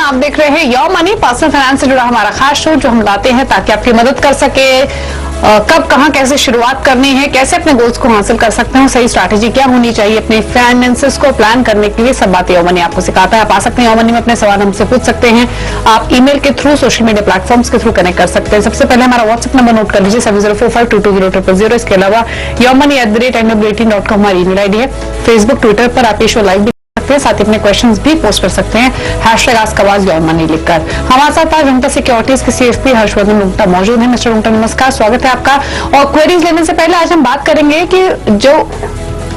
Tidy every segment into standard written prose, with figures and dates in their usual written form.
आप देख रहे हैं योर मनी, पर्सनल फाइनेंस से जुड़ा हमारा खास शो जो हम लाते हैं ताकि आपकी मदद कर सके। कब कहां कैसे शुरुआत करनी है, कैसे अपने गोल्स को हासिल कर सकते हैं, सही स्ट्रैटेजी क्या होनी चाहिए अपने फाइनेंसेस को प्लान करने के लिए, सब बातें योर मनी आपको सिखाता है। आप आ सकते हैं योर मनी में, अपने सवाल हमसे पूछ सकते हैं। आप ईमेल के थ्रू, सोशल मीडिया प्लेटफॉर्म्स के थ्रू कनेक्ट कर सकते हैं। सबसे पहले हमारा व्हाट्सएप नंबर नोट कर लीजिए 7045220000। इसके अलावा yourmoney@nw18.com हमारी ईमेल आईडी है। फेसबुक, ट्विटर पर आप ये शो लाइव साथ ही अपने क्वेश्चंस भी पोस्ट कर सकते हैं #AskAwaz योर मनी लिखकर। हमारे साथ आज रुंगटा सिक्योरिटीज के CFP हर्षवर्धन रुंगटा मौजूद है। मिस्टर रुंगटा नमस्कार, स्वागत है आपका। और क्वेरीज लेने से पहले आज हम बात करेंगे कि जो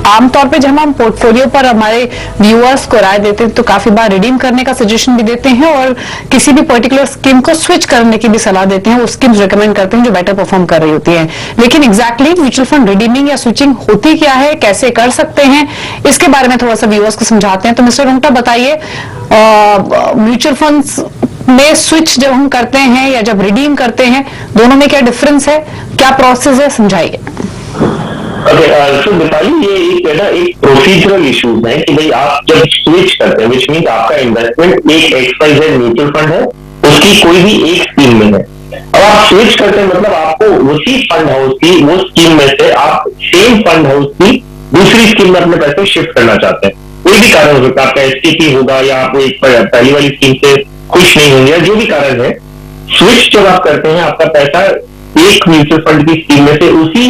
आमतौर पे जब हम पोर्टफोलियो पर हमारे व्यूअर्स को राय देते हैं तो काफी बार रिडीम करने का सजेशन भी देते हैं और किसी भी पर्टिकुलर स्कीम को स्विच करने की भी सलाह देते हैं। वो स्कीम्स रिकमेंड करते हैं जो बेटर परफॉर्म कर रही होती है। लेकिन एग्जैक्टली म्यूचुअल फंड रिडीमिंग या स्विचिंग होती क्या है, कैसे कर सकते हैं, इसके बारे में थोड़ा सा व्यूअर्स को समझाते हैं। तो मिस्टर रुंगटा बताइए, म्यूचुअल फंड्स में स्विच जब हम करते हैं या जब रिडीम करते हैं, दोनों में क्या डिफरेंस है, क्या प्रोसेस है, समझाइए। तो दीपाली, ये एक प्रोसीजरल इश्यूज है कि भाई आप जब स्विच करते हैं, विच मीन आपका इन्वेस्टमेंट एक XYZ म्यूचुअल फंड है, उसकी कोई भी एक स्कीम में है। अब आप स्विच करते हैं मतलब आपको उसी फंड हाउस की वो स्कीम में से आप सेम फंड हाउस की दूसरी स्कीम में अपने पैसे शिफ्ट करना चाहते हैं। कोई भी कारण हो सकता है, आपका STP होगा या आप एक पहली वाली स्कीम से खुश नहीं होंगे, जो भी कारण है, स्विच जब आप करते हैं आपका पैसा एक म्यूचुअल फंड की स्कीम में से उसी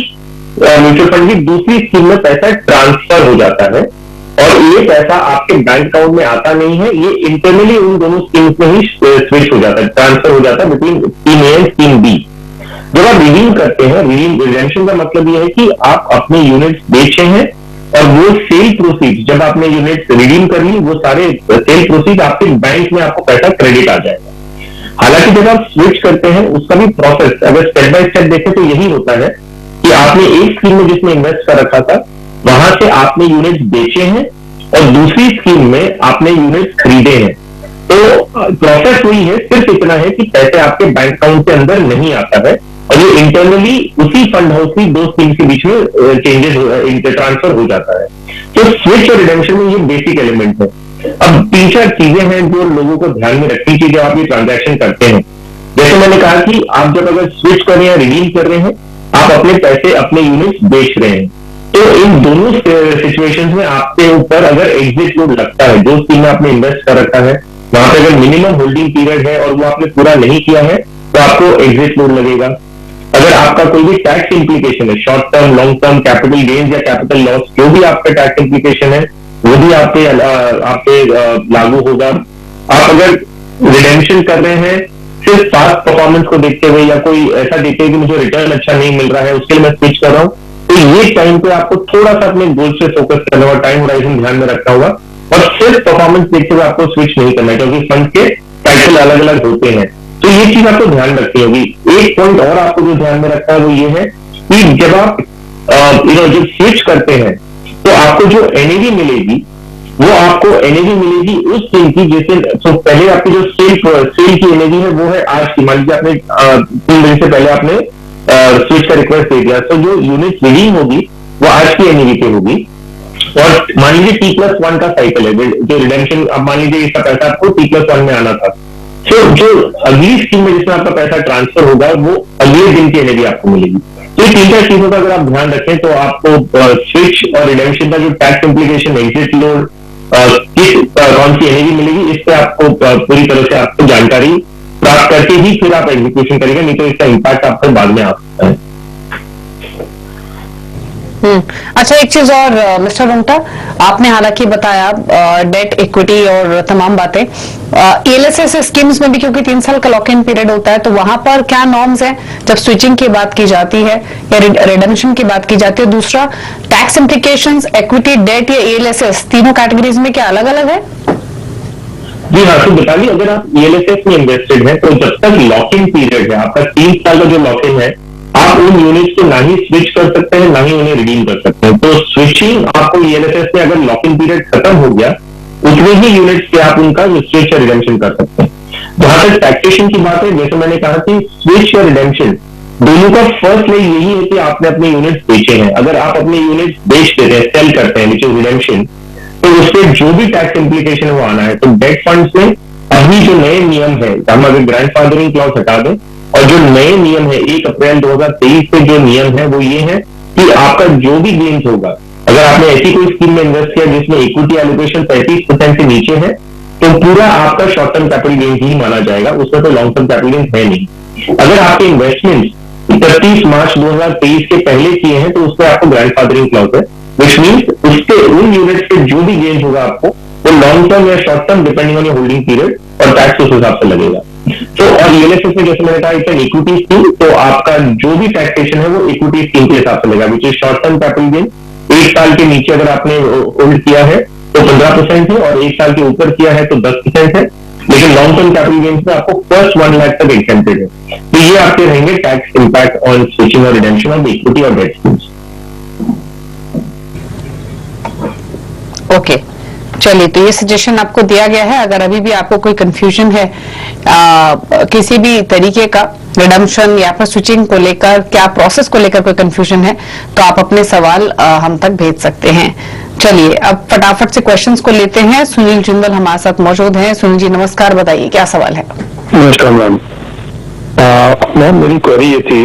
म्यूचुअल फंड की दूसरी स्कीम में पैसा ट्रांसफर हो जाता है और ये पैसा आपके बैंक अकाउंट में आता नहीं है, ये इंटरनली उन दोनों स्कीम्स में ही स्विच हो जाता है, ट्रांसफर हो जाता है between scheme A and scheme B. जब आप रिडीम करते हैं, रिडेम्पशन का मतलब ये है कि आप अपने यूनिट्स बेचे हैं और वो सेल प्रोसीड, जब आपने यूनिट्स रिडीम कर ली, वो सारे सेल प्रोसीड आपके बैंक में आपको पैसा क्रेडिट आ जाएगा। हालांकि जब आप स्विच करते हैं उसका भी प्रोसेस अगर स्टेप बाय स्टेप देखें तो यही होता है कि आपने एक स्कीम में जिसमें इन्वेस्ट कर रखा था वहां से आपने यूनिट्स बेचे हैं और दूसरी स्कीम में आपने यूनिट्स खरीदे हैं। तो प्रोसेस वही है, सिर्फ इतना है कि पैसे आपके बैंक अकाउंट के अंदर नहीं आता है और ये इंटरनली उसी फंड हाउस की दो स्कीम के बीच में चेंजेस ट्रांसफर हो जाता है। तो स्विच और रिडेम्पशन में ये बेसिक एलिमेंट है। अब 3-4 चीजें हैं जो लोगों को ध्यान में रखनी चाहिए जब आप ये ट्रांजैक्शन करते हैं। जैसे मैंने कहा कि आप जब अगर स्विच कर रहे हैं, रिडीम कर रहे हैं, आप अपने पैसे, अपने यूनिट्स बेच रहे हैं, तो इन दोनों सिचुएशंस में आपके ऊपर अगर एग्जिट लोड लगता है, जो स्कीम में आपने इन्वेस्ट कर रखा है वहां पे अगर मिनिमम होल्डिंग पीरियड है और वो आपने पूरा नहीं किया है तो आपको एग्जिट लोड लगेगा। अगर आपका कोई भी टैक्स इंप्लीकेशन है, short term, long term, capital gains या कैपिटल लॉस, जो भी आपका टैक्स इंप्लीकेशन है वो भी आपके लागू होगा। आप अगर रिडेम्पशन कर रहे हैं सिर्फ पास्ट परफॉर्मेंस को देखते हुए या कोई ऐसा देखते हुए कि मुझे रिटर्न अच्छा नहीं मिल रहा है उसके लिए मैं स्विच कर रहा हूं, तो ये टाइम पे आपको थोड़ा सा अपने गोल से फोकस करना होगा, टाइम होराइजन ध्यान में रखना होगा और सिर्फ परफॉर्मेंस देखते हुए आपको स्विच नहीं करना है क्योंकि फंड के साइकिल अलग अलग होते हैं। तो ये चीज आपको ध्यान रखनी होगी। एक पॉइंट और आपको जो ध्यान में रखना है वो ये है कि जब आप जब स्विच करते हैं तो आपको जो NAV मिलेगी वो आपको NAV मिलेगी उस स्कीम की जैसे, तो पहले आपकी जो सेल की NAV है वो है आज की। मान लीजिए आपने 3 दिन से पहले आपने स्विच का रिक्वेस्ट दे दिया, तो जो यूनिट रिडीम होगी वो आज की NAV पे होगी। और मान लीजिए T+1 का साइकिल है, जो रिडेम्पशन, अब मान लीजिए इसका पैसा आपको T+1 में आना था, तो जो अगली स्कीम में जिसमें आपका पैसा ट्रांसफर होगा वो अगले दिन की NAV आपको मिलेगी। तो ये 3-4 चीजों का अगर आप ध्यान रखें तो आपको स्विच और रिडेम्पशन का जो टैक्स इंप्लीकेशन, एग्जिट लोड, कौन सी NAV मिलेगी, इस पे आपको पूरी तरह से आपको जानकारी प्राप्त करके ही फिर आप एग्जीक्यूशन करेंगे, नहीं तो इसका इम्पैक्ट आपको बाद में आ सकता है। अच्छा, एक चीज और मिस्टर रुंगटा, आपने हालांकि बताया डेट, इक्विटी और तमाम बातें, ELSS स्कीम्स में भी क्योंकि 3 साल का लॉक इन पीरियड होता है, तो वहां पर क्या नॉर्म्स हैं जब स्विचिंग की बात की जाती है या रिडेम्पशन की बात की जाती है? दूसरा, टैक्स इम्प्लीकेशंस, इक्विटी, डेट या ELSS तीनों कैटेगरीज में क्या अलग अलग है? जी हाँ, तो बताइए, अगर आप ELSS में इन्वेस्टेड हैं तो जब तक लॉक इन पीरियड है, आपका 3 साल का जो लॉक इन है, आप उन यूनिट्स को ना ही स्विच कर सकते हैं ना ही उन्हें रिडीम कर सकते हैं। तो स्विचिंग आपको ELSS में अगर लॉक इन पीरियड खत्म हो गया उतने ही यूनिट्स पे आप उनका स्विच या रिडेम्पशन कर सकते हैं। जहां तक टैक्सेशन की बात है, जैसे मैंने कहा कि स्विच या रिडेम्पशन दोनों का फर्स्ट ले यही है कि आपने अपने यूनिट्स बेचे हैं। अगर आप अपने यूनिट्स बेच देते हैं, सेल करते हैं, विच इज रिडेम्पशन, तो उससे जो भी टैक्स इंप्लीकेशन है वो आना है। तो डेट फंड्स में अभी जो नए नियम है, हम अगर ग्रैंडफादरिंग क्लॉज हटा दें और जो नए नियम है 1 अप्रैल 2023 से जो नियम है वो ये है कि आपका जो भी गेन्स होगा, अगर आपने ऐसी कोई स्कीम में इन्वेस्ट किया जिसमें इक्विटी एलोकेशन 35% से नीचे है, तो पूरा आपका शॉर्ट टर्म कैपिटल गेन ही माना जाएगा, उसमें तो लॉन्ग टर्म कैपिटल गेन है नहीं। अगर आपके इन्वेस्टमेंट 31 मार्च 2023 के पहले किए हैं तो उसमें आपको ग्रैंडफादरिंग क्लॉज है, विच मीन्स उसके उन यूनिट से जो भी गेन होगा आपको वो लॉन्ग टर्म या short term depending on your holding period और टैक्स उस हिसाब से लगेगा। तो और यूएलएसएस में जैसे मैंने कहा इट्स एन इक्विटी स्कीम, तो आपका जो भी टैक्सेशन है वो इक्विटी स्कीम के हिसाब से लगेगा, which is short term capital gain 1 साल के नीचे अगर आपने होल्ड किया है तो 15% है और 1 साल के ऊपर किया है तो 10% है, लेकिन लॉन्ग टर्म कैपिटल गेन्स में आपको फर्स्ट 1 लाख तक एक्सेम्प्टेड है। तो ये आपके रहेंगे टैक्स इंपैक्ट ऑन स्विचिंग और रिडेम्पशन ऑफ इक्विटी और डेट स्कीम्स। ओके, चलिए, तो ये सजेशन आपको दिया गया है। अगर अभी भी आपको कोई कंफ्यूजन है किसी भी तरीके का रिडम्पशन या फिर स्विचिंग को लेकर, क्या प्रोसेस को लेकर कोई कंफ्यूजन है, तो आप अपने सवाल हम तक भेज सकते हैं। चलिए, अब फटाफट से क्वेश्चंस को लेते हैं। सुनील जिंदल हमारे साथ मौजूद हैं। सुनील जी नमस्कार, बताइए क्या सवाल है। नमस्कार मैम। मैम मेरी क्वेरी ये थी।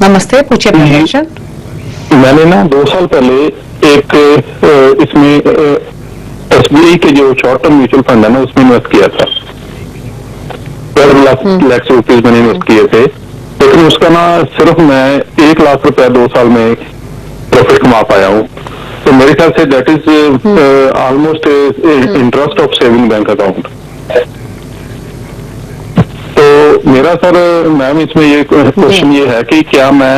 नमस्ते, पूछिए अपना क्वेश्चन। मैंने ना 2 साल पहले एक इसमें एसबीआई के जो शॉर्ट टर्म म्यूचुअल फंड है ना उसमें इन्वेस्ट किया था, 12 लाख रुपीज मैंने इन्वेस्ट किए थे, लेकिन उसका ना सिर्फ मैं 1 लाख रुपया 2 साल में प्रॉफिट कमा पाया हूँ। तो मेरे ख्याल say that is almost interest of saving bank account. तो मेरा सर मैम इसमें ये क्वेश्चन ये है कि क्या मैं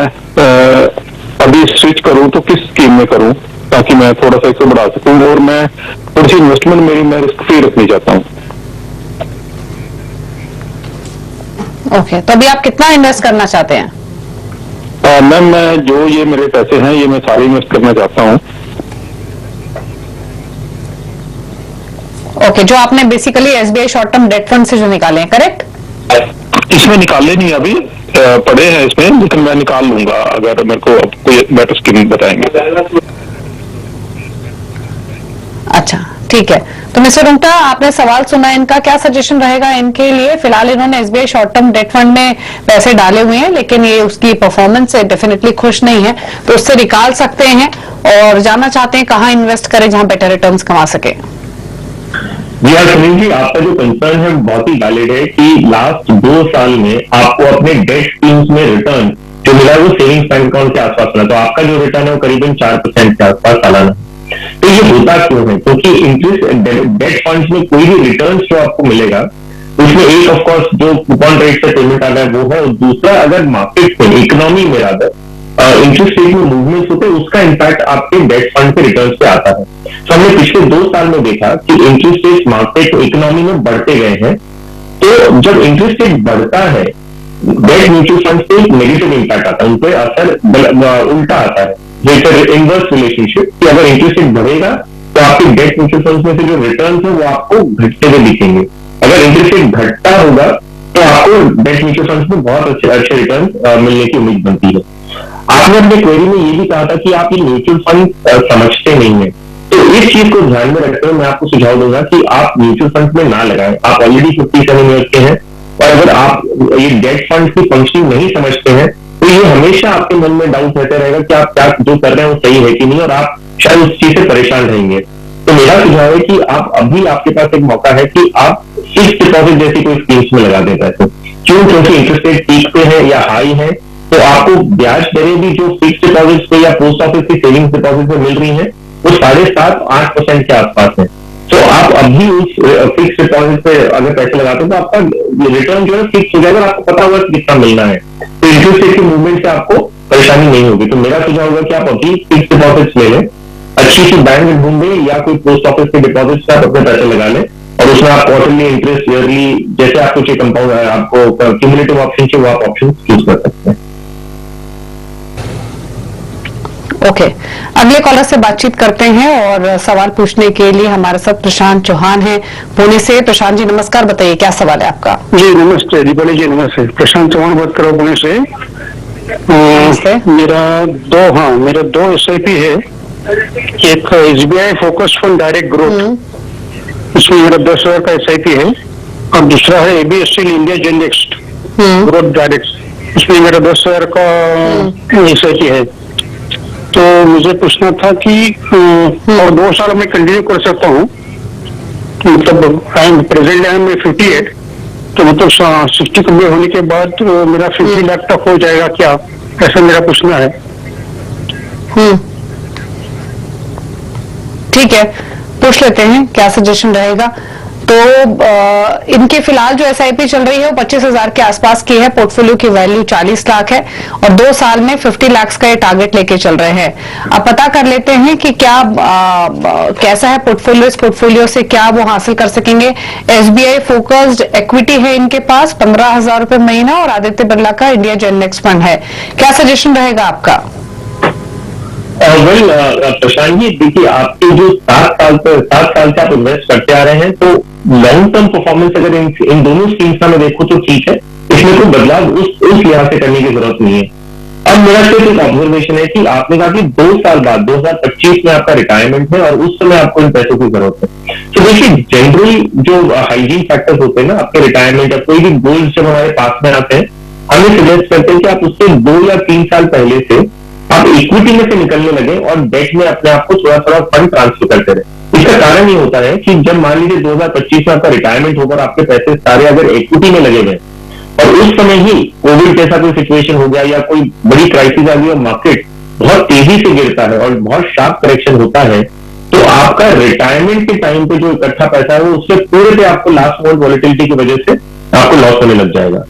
अभी स्विच करूं तो किस स्कीम में करूं ताकि मैं थोड़ा सा इसे बढ़ा सकूं, और मैं थोड़ी सी इन्वेस्टमेंट मेरी मैं रिस्क फ्री रखनी चाहता हूं। ओके, तो अभी आप कितना इन्वेस्ट करना चाहते हैं? मैम मैं जो ये मेरे पैसे हैं ये मैं सारे इन्वेस्ट करना चाहता हूं। ओके, जो आपने basically SBI short term debt fund से जो निकाले हैं, करेक्ट? इसमें निकाले नहीं अभी, पड़े हैं इसमें, लेकिन मैं निकाल लूंगा अगर मेरे को कोई बेटर स्कीम बताएंगे। अच्छा, ठीक है। तो मिस्टर रुंगटा, आपने सवाल सुना, इनका क्या सजेशन रहेगा इनके लिए? फिलहाल इन्होंने SBI short term debt fund में पैसे डाले हुए हैं, लेकिन ये उसकी परफॉर्मेंस से डेफिनेटली खुश नहीं है, तो उससे निकाल सकते हैं और जानना चाहते हैं कहाँ इन्वेस्ट करें जहां बेटर रिटर्न्स कमा सके। जी हाँ सुनील जी, आपका जो कंसर्न है बहुत ही वैलिड है कि लास्ट 2 साल में आपको अपने डेट स्कीम्स में रिटर्न जो मिला है वो सेविंग्स बैंक अकाउंट के आसपास मिला, तो आपका जो रिटर्न है वो करीबन 4% के आसपास सालाना। तो ये होता क्यों है? क्योंकि इंटरेस्ट डेट फंड्स में कोई भी रिटर्न जो आपको मिलेगा उसमें एक ऑफकोर्स जो कूपन रेट से पेमेंट आ रहा है वो है, और दूसरा अगर मार्केट में इकोनॉमी में रादर इंटरेस्ट रेट में मूवमेंट होते हैं उसका इम्पैक्ट आपके डेट फंड के रिटर्न पे आता है। तो हमने पिछले 2 साल में देखा कि इंटरेस्ट रेट मार्केट इकोनॉमी में बढ़ते गए हैं, तो जब इंटरेस्ट रेट बढ़ता है डेट म्यूचुअल फंड पे एक नेगेटिव इम्पैक्ट आता है, उन पर असर उल्टा आता है, जैसे इनवर्स रिलेशनशिप कि अगर इंटरेस्ट रेट बढ़ेगा तो आपके डेट म्यूचुअल फंड में से जो रिटर्न है वो आपको घटते हुए दिखेंगे। अगर इंटरेस्ट रेट घटता होगा तो आपको डेट म्यूचुअल फंड में बहुत अच्छे रिटर्न मिलने की उम्मीद बनती है। आपने अपने क्वेरी में ये भी कहा था कि आप ये म्यूचुअल फंड समझते नहीं है, तो इस चीज को ध्यान में रखते हुए मैं आपको सुझाव दूंगा कि आप म्यूचुअल फंड में ना लगाएं। आप ऑलरेडी 57 ईयर्स के हैं और अगर आप ये डेट फंड की फंक्शनिंग नहीं समझते हैं तो ये हमेशा आपके मन में डाउट रहता रहेगा कि आप क्या जो कर रहे हैं वो सही है कि नहीं, और आप शायद उस चीज से परेशान रहेंगे। तो मेरा सुझाव है कि आप अभी आपके पास एक मौका है कि आप फिक्स डिपॉजिट जैसी कोई स्कीम्स में लगा दें पैसे। क्यों? क्योंकि इंटरेस्ट रेट पीक पे है या हाई है, तो आपको ब्याज दरें भी जो फिक्स डिपॉजिट पे या पोस्ट ऑफिस की सेविंग्स डिपॉजिट में मिल रही है वो 7.5-8% के आसपास है। तो आप अभी उस फिक्स डिपॉजिट पे अगर पैसे लगाते हैं तो आपका रिटर्न जो है फिक्स हो जाएगा, आपको पता होगा कितना मिलना है, तो इंटरेस्ट रेट के मूवमेंट से आपको परेशानी नहीं होगी। तो मेरा सुझाव होगा कि आप अभी फिक्स डिपॉजिट ले लें, अच्छी सी बैंक ढूंढें या कोई पोस्ट ऑफिस के डिपॉजिट से आप अपने पैसे लगा लें, और उसमें आप क्वार्टरली इंटरेस्ट ईयरली जैसे आपको चाहिए कंपाउंड आपको क्यूमुलेटिव ऑप्शन चाहिए वो आप ऑप्शन चूज कर सकते हैं। ओके, अगले कॉलर से बातचीत करते हैं और सवाल पूछने के लिए हमारे साथ प्रशांत चौहान हैं पुणे से। प्रशांत जी नमस्कार, बताइए क्या सवाल है आपका? जी नमस्ते दीपाली जी, नमस्ते। प्रशांत चौहान बात कर रहा हूँ पुणे से। मेरा दो SIP है, एक SBI focus fund direct growth, उसमें मेरा 10,000 का SIP है, और दूसरा है AB steel India GenNext growth direct, उसमें मेरा 10,000 का एसआईपी है। तो मुझे पूछना था कि और 2 साल में कंटिन्यू कर सकता हूँ, मतलब प्रेजेंट है मैं 58, तो मतलब 60 कम्प्लीट होने के बाद तो मेरा 50 लाख तक हो जाएगा क्या, ऐसा मेरा पूछना है। ठीक है, पूछ लेते हैं क्या सजेशन रहेगा। तो इनके फिलहाल जो एसआईपी चल रही है वो 25,000 के आसपास की है, पोर्टफोलियो की वैल्यू 40 लाख है और 2 साल में 50 लाख का ये टारगेट लेके चल रहे हैं। अब पता कर लेते हैं कि क्या कैसा है पोर्टफोलियो, इस पोर्टफोलियो से क्या वो हासिल कर सकेंगे। एसबीआई फोकस्ड इक्विटी है इनके पास 15,000 रुपए महीना और आदित्य बिरला का इंडिया जेनेक्स फंड है। क्या सजेशन रहेगा आपका? वेल प्रशांत जी, देखिए आपके जो 7 साल से आप इन्वेस्ट करते आ रहे हैं, तो लॉन्ग टर्म परफॉर्मेंस अगर इन दोनों स्कीम्स का मैं देखूं तो ठीक है, इसमें कोई बदलाव उस लिहाज से करने की जरूरत नहीं है। अब मेरा सिर्फ एक ऑब्जर्वेशन है कि आपने कहा कि 2 साल बाद 2025 में आपका रिटायरमेंट है और उस समय आपको इन पैसों की जरूरत है। तो देखिए जनरली जो हाइजीन फैक्टर्स होते हैं ना आपके रिटायरमेंट या कोई भी गोल्स जब हमारे पास में आते हैं, हमें सजेस्ट करते हैं कि आप उससे 2 या 3 साल पहले से आप इक्विटी में से निकलने लगे और डेट में अपने आप को थोड़ा थोड़ा फंड ट्रांसफर करते रहे। इसका कारण ये होता है कि जब मान लीजिए 2025 में आपका रिटायरमेंट होगा और आपके पैसे सारे अगर इक्विटी में लगे हुए और उस समय ही कोविड जैसा कोई सिचुएशन हो गया या कोई बड़ी क्राइसिस आ गई और मार्केट बहुत तेजी से गिरता है और बहुत शार्प करेक्शन होता है, तो आपका रिटायरमेंट के टाइम पे जो इकट्ठा पैसा है वो उससे पूरे पे आपको लास्ट मोमेंट वॉलेटिलिटी की वजह से आपको लॉस होने लग जाएगा।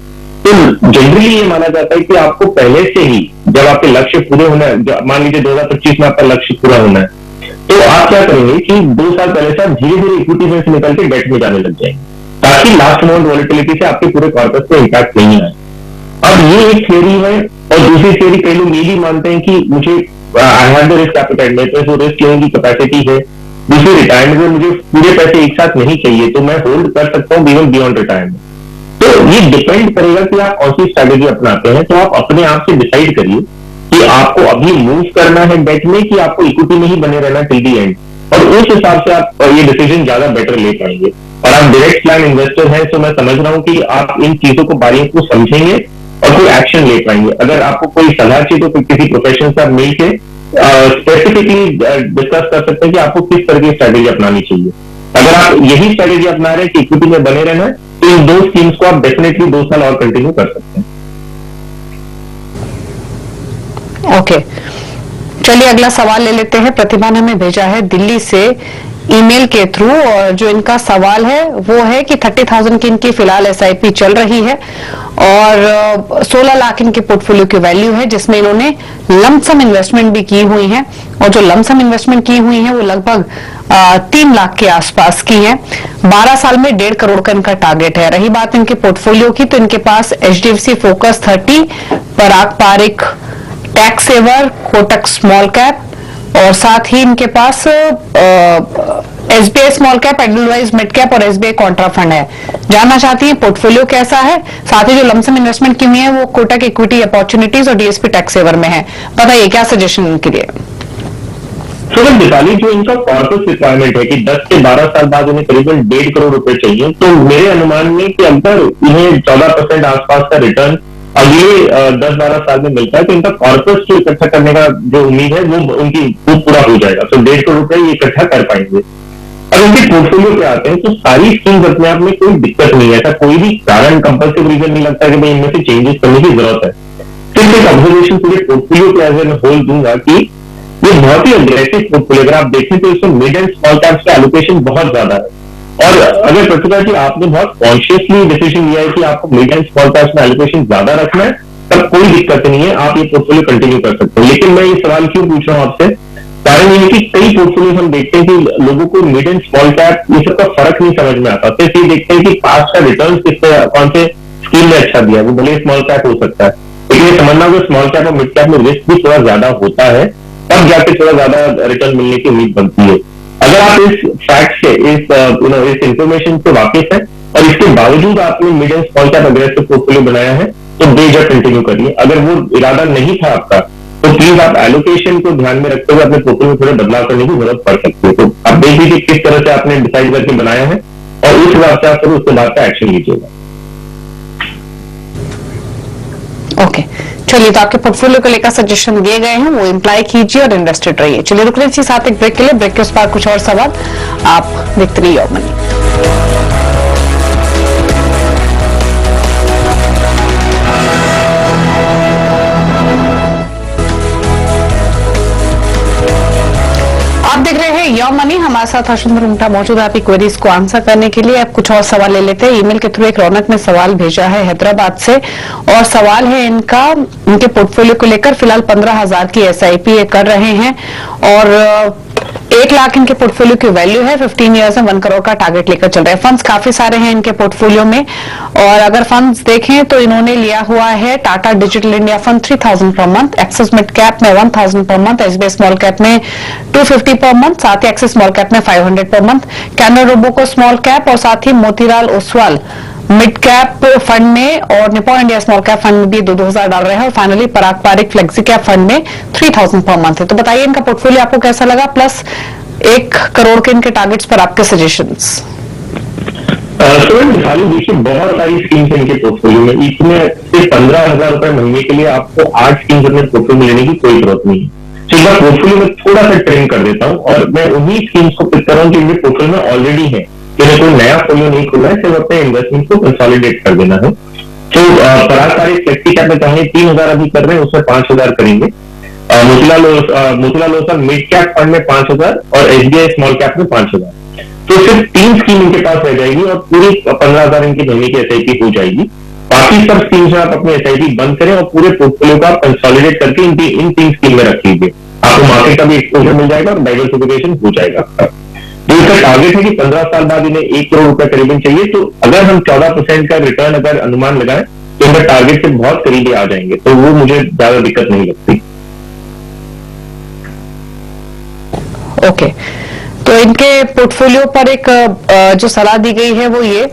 तो जनरली ये माना जाता है कि आपको पहले से ही जब आपके लक्ष्य पूरे होना है, मान लीजिए 2025 में आपका लक्ष्य पूरा होना है, तो आप क्या करेंगे कि 2 साल पहले से आप धीरे धीरे इक्विटी में से निकल के डेट में जाने लग जाएंगे ताकि लास्ट मोमेंट वॉलेटिलिटी से आपके पूरे कॉर्पस को इम्पैक्ट नहीं आए। अब ये एक थ्योरी है और दूसरी थ्योरी कई लोग ये भी मानते हैं कि मुझे I have the risk appetite, मेरे पास रिस्क लेने की कैपेसिटी है, दूसरी रिटायरमेंट में मुझे पूरे पैसे एक साथ नहीं चाहिए तो मैं होल्ड कर सकता हूँ इवन बियॉन्ड रिटायरमेंट। तो ये डिपेंड करेगा कि आप कौन सी स्ट्रैटेजी अपनाते हैं। तो आप अपने आप से डिसाइड करिए कि आपको अभी मूव करना है डेट में कि आपको इक्विटी में ही बने रहना टिल दी एंड, और उस हिसाब से आप ये डिसीजन ज्यादा बेटर ले पाएंगे। और आप डायरेक्ट प्लान इन्वेस्टर हैं तो मैं समझ रहा हूं कि आप इन चीजों को बारीकी को समझेंगे और कोई एक्शन ले पाएंगे। अगर आपको कोई सलाह चाहिए तो किसी प्रोफेशनल से आप मिल के स्पेसिफिकली डिस्कस कर सकते हैं कि आपको किस तरह की स्ट्रैटेजी अपनानी चाहिए। अगर आप यही स्ट्रैटेजी अपना रहे हैं कि इक्विटी में बने रहना है तो इन 2 स्कीम्स को आप डेफिनेटली 2 साल और कंटिन्यू कर सकते हैं। ओके, चलिए अगला सवाल ले लेते हैं। प्रतिभा ने हमें भेजा है दिल्ली से ईमेल के थ्रू, और जो इनका सवाल है वो है कि 30,000 की इनकी फिलहाल एसआईपी चल रही है और 16 लाख इनके पोर्टफोलियो की वैल्यू है, जिसमें इन्होंने लमसम इन्वेस्टमेंट भी की हुई है और जो लमसम इन्वेस्टमेंट की हुई है वो लगभग 3 लाख के आसपास की है। 12 साल में 1.5 करोड़ का इनका टारगेट है। रही बात इनके पोर्टफोलियो की, तो इनके पास HDFC focus 30, Parag Parikh tax saver, Kotak small cap और साथ ही इनके पास SBI small cap, Edelweiss mid cap और SBI कॉन्ट्रा फंड है। जानना चाहती हैं पोर्टफोलियो कैसा है, साथ ही जो लमसम इन्वेस्टमेंट की हुई है वो कोटक इक्विटी अपॉर्चुनिटीज और DSP टैक्स सेवर में है। बताइए क्या सजेशन उनके लिए। सुबह दिवाली जो इनका कॉर्पस रिक्वायरमेंट है कि 10 से 12 साल बाद उन्हें करीबन 1.5 करोड़ रुपए चाहिए, तो मेरे अनुमान में कि अगर इन्हें 14% आसपास का रिटर्न अगले 10-12 साल में मिलता है तो इनका कॉर्पस जो इकट्ठा करने का जो उम्मीद है वो उनकी वो पूरा हो जाएगा। तो 1.5 करोड़ रुपए ये इकट्ठा कर पाएंगे। अब इनके पोर्टफोलियो पे आते हैं तो सारी स्कीम्स अपने आप में कोई दिक्कत नहीं है, ऐसा कोई भी कारण कंपल्सिव रीजन नहीं लगता कि भाई इनमें से चेंजेस करने की जरूरत है। सिर्फ एक ऑब्जर्वेशन पूरे पोर्टफोलियो के एज एन होल दूंगा कि ये बहुत ही अग्रेसिव पोर्टफोलियो, अगर आप देखें तो इसमें मिड एंड स्मॉल कैप्स का एलोकेशन बहुत ज्यादा है। और अगर प्रतिभा जी आपने बहुत कॉन्शियसली डिसीजन लिया है कि आपको मिड एंड स्मॉल कैप्स में एलोकेशन ज्यादा रखना है, तब कोई दिक्कत नहीं है, आप ये पोर्टफोलियो कंटिन्यू कर सकते हो। लेकिन मैं ये सवाल क्यों पूछ रहा हूं आपसे, कारण ये है कि कई पोर्टफोलियो हम देखते हैं कि लोगों को मिड एंड स्मॉल कैप ये सबका फर्क नहीं समझ में आता। सिर्फ ये देखते हैं कि पास्ट का रिटर्न कौन से स्कीम में अच्छा दिया, वो भले स्मॉल कैप हो सकता है, लेकिन ये समझना होगा स्मॉल कैप और मिड कैप में रिस्क भी थोड़ा ज्यादा होता है, तब जाके थोड़ा ज्यादा रिटर्न मिलने की उम्मीद बनती है। अगर आप इस फैक्ट से इस इंफॉर्मेशन से वाकिफ है और इसके बावजूद आपने mid and small cap aggressive portfolio बनाया है तो बेझिझक कंटिन्यू करिए। अगर वो इरादा नहीं था आपका तो प्लीज आप एलोकेशन को ध्यान में रखते हुए अपने पोर्टफोलियो में थोड़ा बदलाव करने की जरूरत पड़ सकती है। तो आप देख लीजिए किस तरह से आपने डिसाइड करके बनाया है और उस हिसाब से आप फिर उसके बाद का एक्शन लीजिएगा। ओके, चलिए, तो आपके पोर्टफोलियो को लेकर सजेशन दिए गए हैं, वो इम्प्लाई कीजिए और इन्वेस्टेड रहिए। चलिए रुक लीजिए साथ एक ब्रेक के लिए, ब्रेक के उस पर कुछ और सवाल आप देखते रहिए योर मनी। आप देख रहे हैं योर मनी, हमारे साथ हर्षिंदर रुंगटा मौजूद है आपकी क्वेरीज को आंसर करने के लिए। अब कुछ और सवाल ले लेते हैं। ईमेल के थ्रू एक रौनक ने सवाल भेजा है हैदराबाद से, और सवाल है इनका, इनके पोर्टफोलियो को लेकर फिलहाल 15,000 की SIP ये कर रहे हैं और 1 लाख इनके पोर्टफोलियो की वैल्यू है। 15 इयर्स में 1 करोड़ का टारगेट लेकर चल रहे हैं। फंड्स काफी सारे हैं इनके पोर्टफोलियो में, और अगर फंड्स देखें तो इन्होंने लिया हुआ है Tata digital India fund 3,000 per month, axis mid cap में 1,000 per month, SBI small cap में 250 पर मंथ, साथ ही एक्सिस स्मॉल कैप में 500 per month, Canara Robeco small cap और साथ ही Motilal Oswal mid cap fund में और Nippon India small cap fund में भी 2,000 डाल रहे हैं, और finally Parag Parikh flexi cap fund में 3,000 पर मंथ है। तो बताइए इनका पोर्टफोलियो आपको कैसा लगा, प्लस 1 करोड़ के इनके टारगेट्स पर आपके सजेशंस। खाली देखिए, बहुत सारी स्कीम्स है इनके पोर्टफोलियो में। इसमें सिर्फ 15,000 रुपए महीने के लिए आपको 8 स्कीम्स अपने पोर्टफोलियो में लेने की कोई जरूरत नहीं है। तो एक बार पोर्टफोलियो में थोड़ा सा ट्रेन कर देता हूँ, और मैं उन्हीं स्कीम्स को पिक कर रहा हूँ जो इनके पोर्टफोलियो में ऑलरेडी है। इन्हें कोई नया फोलियो नहीं खुला है, सिर्फ अपने इन्वेस्टमेंट को कंसोलिडेट कर देना है। तो पराग पारिक फ्लेक्सी कैप में चाहे 3,000 अभी कर रहे हैं, उसमें 5,000 करेंगे। Motilal Oswal mid cap fund में 5,000 और SBI स्मॉल कैप में 5,000। तो सिर्फ 3 स्कीम इनके पास रह जाएगी और पूरी 15,000 इनकी महीने की SIP हो जाएगी। बाकी सब स्कीम्स में आप अपनी SIP बंद करें और पूरे पोर्टफोलियो को आप कंसोलिडेट करके इन 3 स्कीम में रख लीजिए। आपको मार्केट का भी एक्सपोजर मिल जाएगा और डाइवर्सिफिकेशन हो जाएगा। तो इसका टारगेट है कि 15 साल बाद इन्हें 1 करोड़ रुपए करीबन चाहिए। तो अगर हम 14% का रिटर्न अगर अनुमान लगाएं तो इनका टारगेट से बहुत करीबी आ जाएंगे, तो वो मुझे ज्यादा दिक्कत नहीं लगती। ओके, तो इनके पोर्टफोलियो पर एक जो सलाह दी गई है वो ये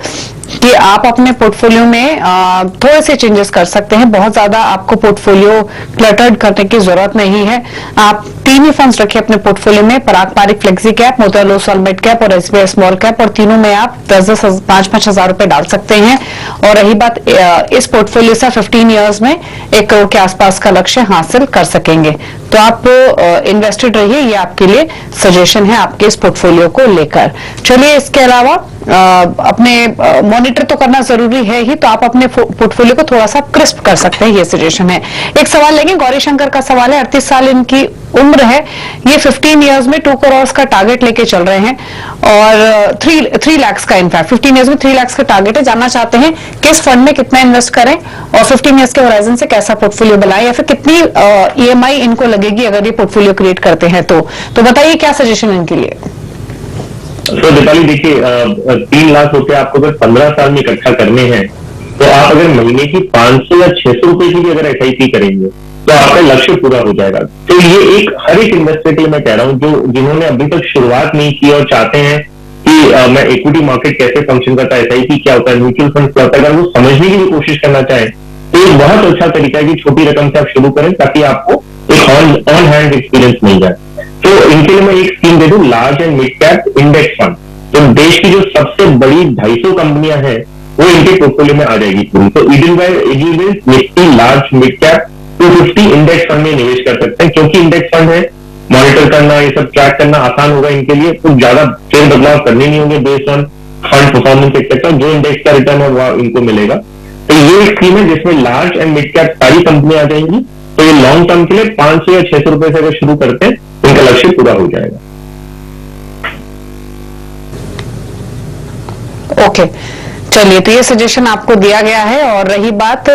कि आप अपने पोर्टफोलियो में थोड़े से चेंजेस कर सकते हैं। बहुत ज्यादा आपको पोर्टफोलियो क्लटर्ड करने की जरूरत नहीं है। आप 3 ही फंड्स रखिए अपने पोर्टफोलियो में, Parag Parikh flexi cap, Motilal Oswal mid cap और SBI स्मॉल कैप, और तीनों में आप 5-5 हजार रुपए डाल सकते हैं। और रही बात इस पोर्टफोलियो से 15 इयर्स में 1 करोड़ के आसपास का लक्ष्य हासिल कर सकेंगे। तो आप इन्वेस्टेड रहिए, ये आपके लिए सजेशन है आपके इस पोर्टफोलियो को लेकर। चलिए, इसके अलावा अपने मॉनिटर तो करना जरूरी है ही, तो आप अपने पोर्टफोलियो को थोड़ा सा क्रिस्प कर सकते हैं, ये सजेशन है। एक सवाल लेंगे, गौरी शंकर का सवाल है, 38 साल इनकी उम्र है, ये 15 इयर्स में 2 करोड़ का टारगेट लेके चल रहे हैं और 3 लाख का, इनफैक्ट 15 इयर्स में 3 लाख का टारगेट है। जानना चाहते हैं किस फंड में कितना इन्वेस्ट करें और 15 इयर्स के होराइजन से कैसा पोर्टफोलियो बनाएं, या फिर कितनी EMI इनको लगेगी अगर ये पोर्टफोलियो क्रिएट करते हैं। तो बताइए क्या सजेशन इनके लिए। तो दीपाली देखिए, 3 लाख रुपए आपको अगर 15 साल में इकट्ठा करने हैं, तो आप अगर महीने की 500 या 600 रुपए की भी अगर SIP करेंगे तो आपका लक्ष्य पूरा हो जाएगा। तो ये एक हर एक इन्वेस्टर के लिए मैं कह रहा हूँ जो जिन्होंने अभी तक शुरुआत नहीं की और चाहते हैं कि मैं इक्विटी मार्केट कैसे फंक्शन करता है, SIP क्या होता है, म्यूचुअल फंड क्या होता है, अगर वो समझने की भी कोशिश करना चाहें तो ये बहुत अच्छा तरीका है कि छोटी रकम से आप शुरू करें ताकि आपको एक ऑन हैंड एक्सपीरियंस मिल जाए। तो इनके लिए मैं एक स्कीम दे दूं, large and mid cap index fund. तो देश की जो सबसे बड़ी 250 कंपनियां हैं वो इनके पोर्टफोलियो में आ जाएगी पूरी। तो Edelweiss Nifty large mid cap 250 index fund में निवेश कर सकते हैं, क्योंकि इंडेक्स फंड है, मॉनिटर करना, ये सब ट्रैक करना आसान होगा इनके लिए। तो ज्यादा फेर बदलाव करने नहीं होंगे based on fund performance etcetera, जो इंडेक्स का रिटर्न है वो इनको मिलेगा। तो ये एक स्कीम है जिसमें लार्ज एंड मिड कैप सारी कंपनियां आ जाएंगी। तो ये लॉन्ग टर्म के लिए 500 या 600 रुपए से अगर शुरू करते हैं तो इनका लक्ष्य पूरा हो जाएगा। ओके, चलिए, तो ये सजेशन आपको दिया गया है। और रही बात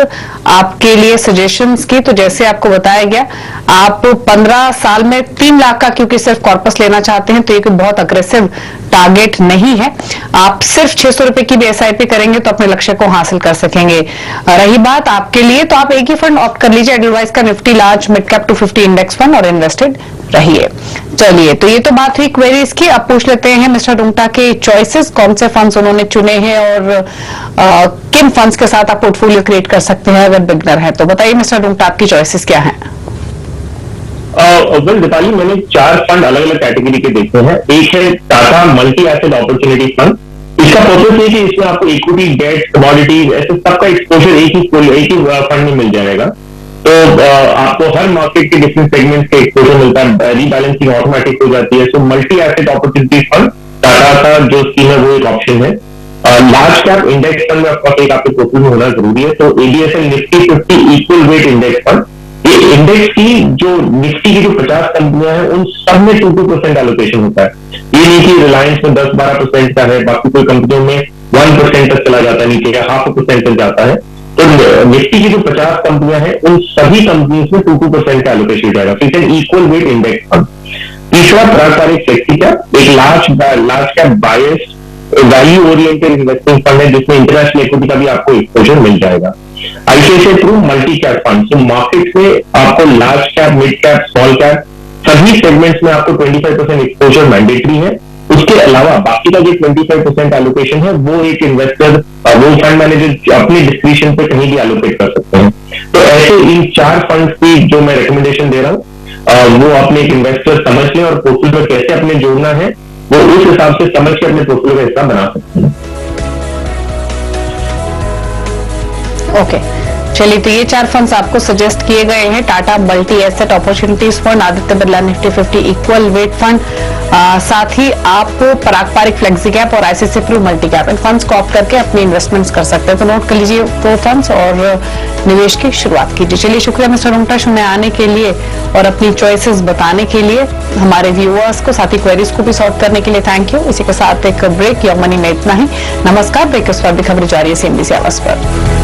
आपके लिए सजेशंस की, तो जैसे आपको बताया गया, आप 15 साल में 3 लाख का क्योंकि सिर्फ कॉर्पस लेना चाहते हैं, तो एक बहुत अग्रेसिव टारगेट नहीं है। आप सिर्फ 600 रुपए की भी SIP करेंगे तो अपने लक्ष्य को हासिल कर सकेंगे। रही बात आपके लिए, तो आप एक ही फंड ऑप्ट कर लीजिए, एडलवाइज का Nifty large mid cap 250 index fund, और इन्वेस्टेड रहिए। चलिए, तो ये तो बात हुई क्वेरीज की। अब पूछ लेते हैं मिस्टर रुंगटा के चॉइसेस, कौन से फंड्स उन्होंने चुने हैं और किन फंड्स के साथ आप पोर्टफोलियो क्रिएट कर सकते हैं अगर बिगनर है। तो बताइए मिस्टर रुंगटा, आपकी चॉइसेस क्या हैं? वेल दीपाली, मैंने 4 फंड अलग अलग कैटेगरी के देखे हैं। एक है Tata multi asset opportunity fund. इसका प्रोसेस है कि इसमें आपको इक्विटी, डेट, कमोडिटीज ऐसे सबका एक्सपोजर एक ही फंड में मिल जाएगा। तो आपको हर मार्केट के डिफरेंट सेगमेंट्स के एक्सपोजर मिलता है, रीबैलेंसिंग ऑटोमेटिक हो जाती है। So multi asset opportunity fund Tata का जो स्कीम है वो एक ऑप्शन है। लार्ज कैप इंडेक्स फंड में आपका एक आपके प्रोफाइल में होना जरूरी है। तो ADSL Nifty 50 equal weight index fund, ये इंडेक्स की जो निफ्टी की जो 50 कंपनियां हैं उन सब में 2% एलोकेशन होता है। ये नहीं कि रिलायंस में 10-12% का है, बाकी कोई कंपनियों में 1% तक चला जाता है, नीचे या 0.5% तक जाता है। तो निफ्टी की जो 50 कंपनियां हैं उन सभी कंपनीज में 2% का एलोकेशन जाएगा। तो it's an equal weight index fund. तीसरा पारंपरिक फ्लेक्सी कैप, एक large cap biased value oriented investment fund है जिसमें इंटरनेशनल इक्विटी का भी आपको एक्सपोजर मिल जाएगा। ICICI through multi cap fund, तो मार्केट में आपको large cap, mid cap, small cap सभी सेगमेंट्स में आपको 25% एक्सपोजर मैंडेटरी है। उसके अलावा बाकी का जो 25% एलोकेशन है वो एक इन्वेस्टर, वो फंड मैनेजर अपने डिस्क्रिप्शन पे कहीं भी एलोकेट कर सकते हैं। तो ऐसे इन 4 फंड्स की जो मैं रिकमेंडेशन दे रहा हूँ वो अपने एक इन्वेस्टर समझ लें और पोर्टफोलियो में कैसे अपने जोड़ना है वो उस हिसाब से समझ के अपने पोर्टफोलियो का हिस्सा बना सकते हैं। ओके, चलिए, तो ये 4 फंड्स आपको सजेस्ट किए गए हैं। Tata multi asset opportunities fund, Aditya Birla Nifty 50 equal weight fund, साथ ही आप पारंपरिक फ्लेक्सी कैप और आईसीआईसीआई प्रू मल्टी कैप, इन फंड्स को ऑप्ट करके अपनी इन्वेस्टमेंट्स कर सकते हैं। तो नोट कर लीजिए वो फंड्स और निवेश की शुरुआत कीजिए। चलिए, शुक्रिया मिस्टर रुंगटा शो में आने के लिए और अपनी चॉइसेस बताने के लिए, हमारे व्यूअर्स को, साथ ही क्वेरीज को भी सॉल्व करने के लिए थैंक यू। इसी के साथ एक ब्रेक, योर मनी में इतना ही। नमस्कार। ब्रेक के बाद भी खबरें जारी है CNBC आवाज पर।